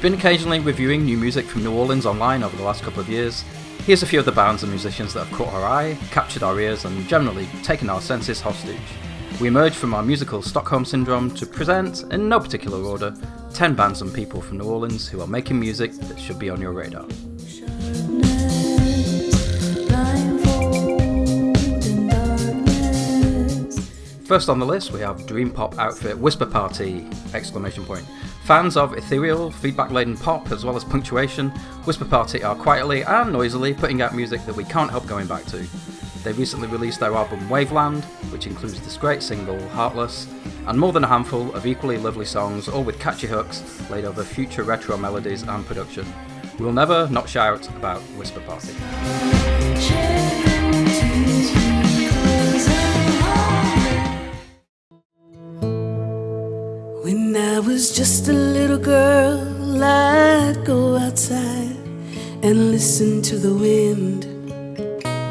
We've been occasionally reviewing new music from New Orleans online over the last couple of years. Here's a few of the bands and musicians that have caught our eye, captured our ears, and generally taken our senses hostage. We emerge from our musical Stockholm Syndrome to present, in no particular order, 10 bands and people from New Orleans who are making music that should be on your radar. First on the list, we have dream pop outfit Whisper Party! Fans of ethereal, feedback-laden pop as well as punctuation, Whisper Party are quietly and noisily putting out music that we can't help going back to. They recently released their album Waveland, which includes this great single, Heartless, and more than a handful of equally lovely songs, all with catchy hooks laid over future retro melodies and production. We'll never not shout about Whisper Party. When I was just a little girl, I'd go outside and listen to the wind.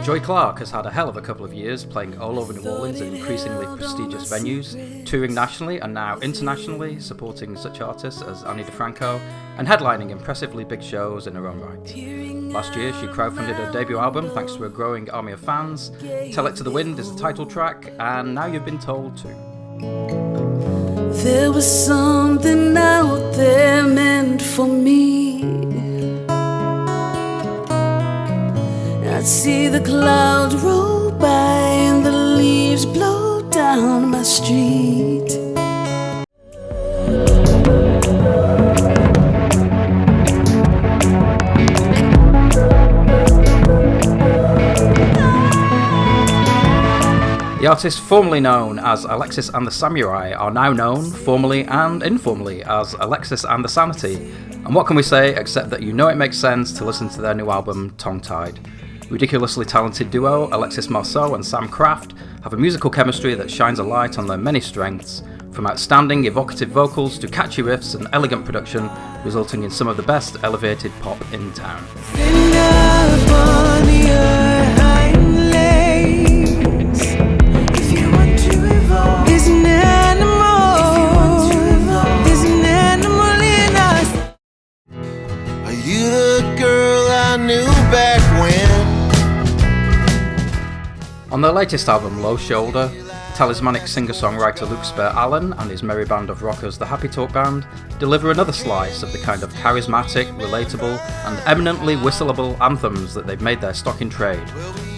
Joy Clark has had a hell of a couple of years playing all over New Orleans in increasingly prestigious venues, touring nationally and now internationally, supporting such artists as Ani DiFranco and headlining impressively big shows in her own right. Last year she crowdfunded her debut album thanks to a growing army of fans. Tell It to the Wind is the title track, and Now You've Been Told too. There was something out there meant for me. I'd see the clouds roll by and the leaves blow down my street. The artists formerly known as Alexis and the Samurai are now known, formally and informally, as Alexis and the Sanity. And what can we say except that you know it makes sense to listen to their new album, Tongue Tied. Ridiculously talented duo Alexis Marceau and Sam Kraft have a musical chemistry that shines a light on their many strengths, from outstanding evocative vocals to catchy riffs and elegant production, resulting in some of the best elevated pop in town. Are you the girl I knew back when? On their latest album, Low Shoulder, talismanic singer-songwriter Luke Spur Allen and his merry band of rockers, the Happy Talk Band, deliver another slice of the kind of charismatic, relatable, and eminently whistleable anthems that they've made their stock in trade.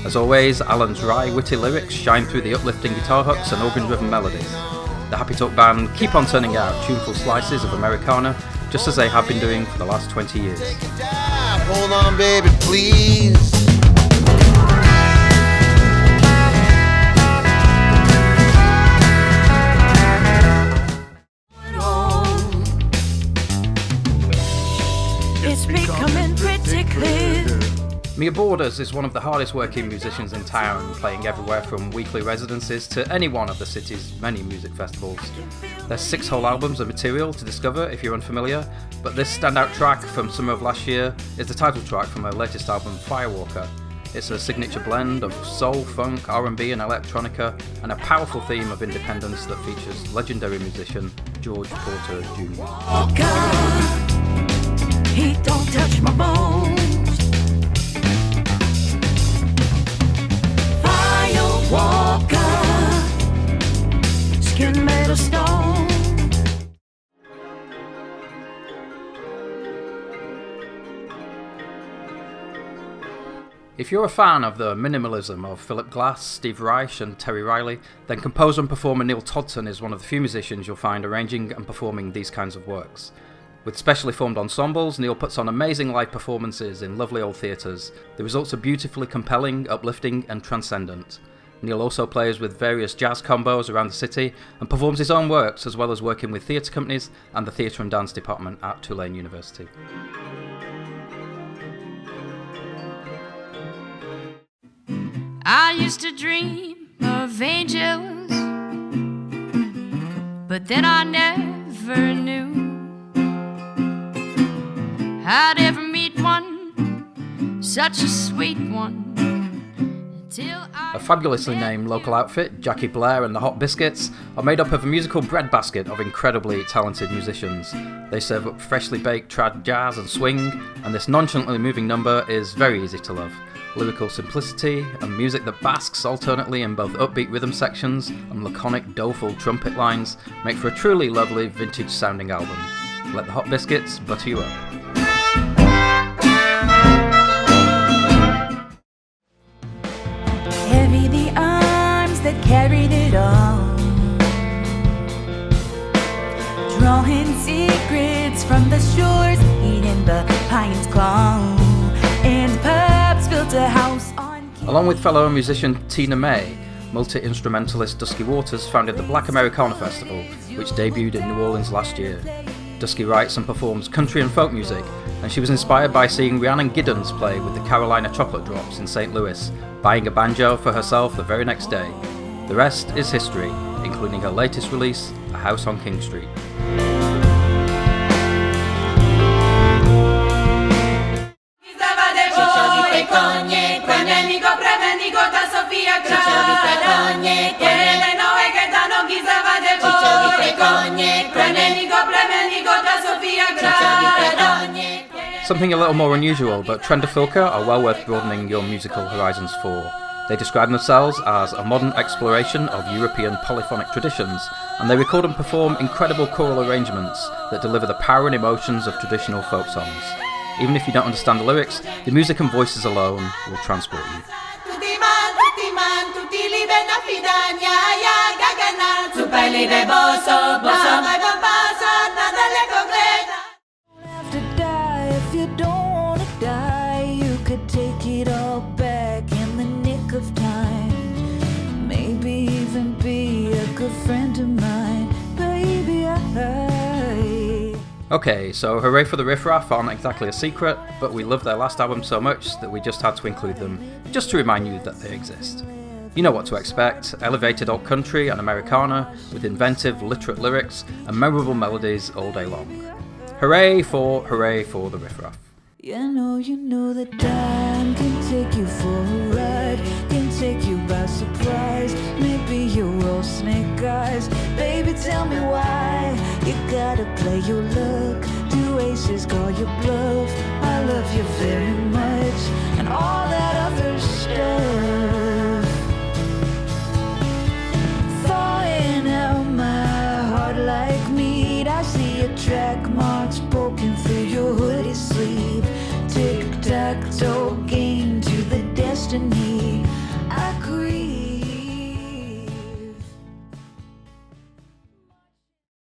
As always, Allen's wry, witty lyrics shine through the uplifting guitar hooks and organ-driven melodies. The Happy Talk Band keep on turning out tuneful slices of Americana, just as they have been doing for the last 20 years. Hold on, baby, please. It's becoming pretty clear. Mia Borders is one of the hardest working musicians in town, playing everywhere from weekly residencies to any one of the city's many music festivals. There's 6 whole albums of material to discover if you're unfamiliar, but this standout track from summer of last year is the title track from her latest album, Firewalker. It's a signature blend of soul, funk, R&B and electronica, and a powerful theme of independence that features legendary musician George Porter Jr. He don't touch my bones. Firewalker, skin made of stone. If you're a fan of the minimalism of Philip Glass, Steve Reich and Terry Riley, then composer and performer Neil Todson is one of the few musicians you'll find arranging and performing these kinds of works. With specially formed ensembles, Neil puts on amazing live performances in lovely old theatres. The results are beautifully compelling, uplifting and transcendent. Neil also plays with various jazz combos around the city and performs his own works, as well as working with theatre companies and the theatre and dance department at Tulane University. I used to dream of angels, but then I never knew I'd ever meet one, such a sweet one, till I A fabulously named local outfit, Jackie Blair and the Hot Biscuits, are made up of a musical breadbasket of incredibly talented musicians. They serve up freshly baked trad jazz and swing, and this nonchalantly moving number is very easy to love. Lyrical simplicity and music that basks alternately in both upbeat rhythm sections and laconic, doleful trumpet lines make for a truly lovely vintage-sounding album. Let the Hot Biscuits butter you up. Heavy the arms that carried it all, drawing secrets from the shores, eating the pine's claw, and pubs built a house on. Along with fellow musician Tina May, multi-instrumentalist Dusky Waters founded the Black Americana Festival, which debuted in New Orleans last year. Dusky writes and performs country and folk music, and she was inspired by seeing Rhiannon Giddens play with the Carolina Chocolate Drops in St. Louis, buying a banjo for herself the very next day. The rest is history, including her latest release, A House on King Street. Something a little more unusual, but Trenderfylke are well worth broadening your musical horizons for. They describe themselves as a modern exploration of European polyphonic traditions, and they record and perform incredible choral arrangements that deliver the power and emotions of traditional folk songs. Even if you don't understand the lyrics, the music and voices alone will transport you. Have to die if you don't wanna die. You could take it all back in the nick of time. Maybe even be a good friend of mine, baby. Okay, so hooray for the Riff Raff aren't exactly a secret, but we love their last album so much that we just had to include them, just to remind you that they exist. You know what to expect: elevated alt country and Americana, with inventive, literate lyrics and memorable melodies all day long. Hooray for the Riff Raff. You know that time can take you for a ride, can take you by surprise. Maybe you're all snake eyes. Baby, tell me why you gotta play your luck. Do aces call your bluff? I love you very much, and all that other stuff. Thawing out my heart like meat. I see a track marks poking through your hoodie sleeve. Tic-tac-toe game to the destiny.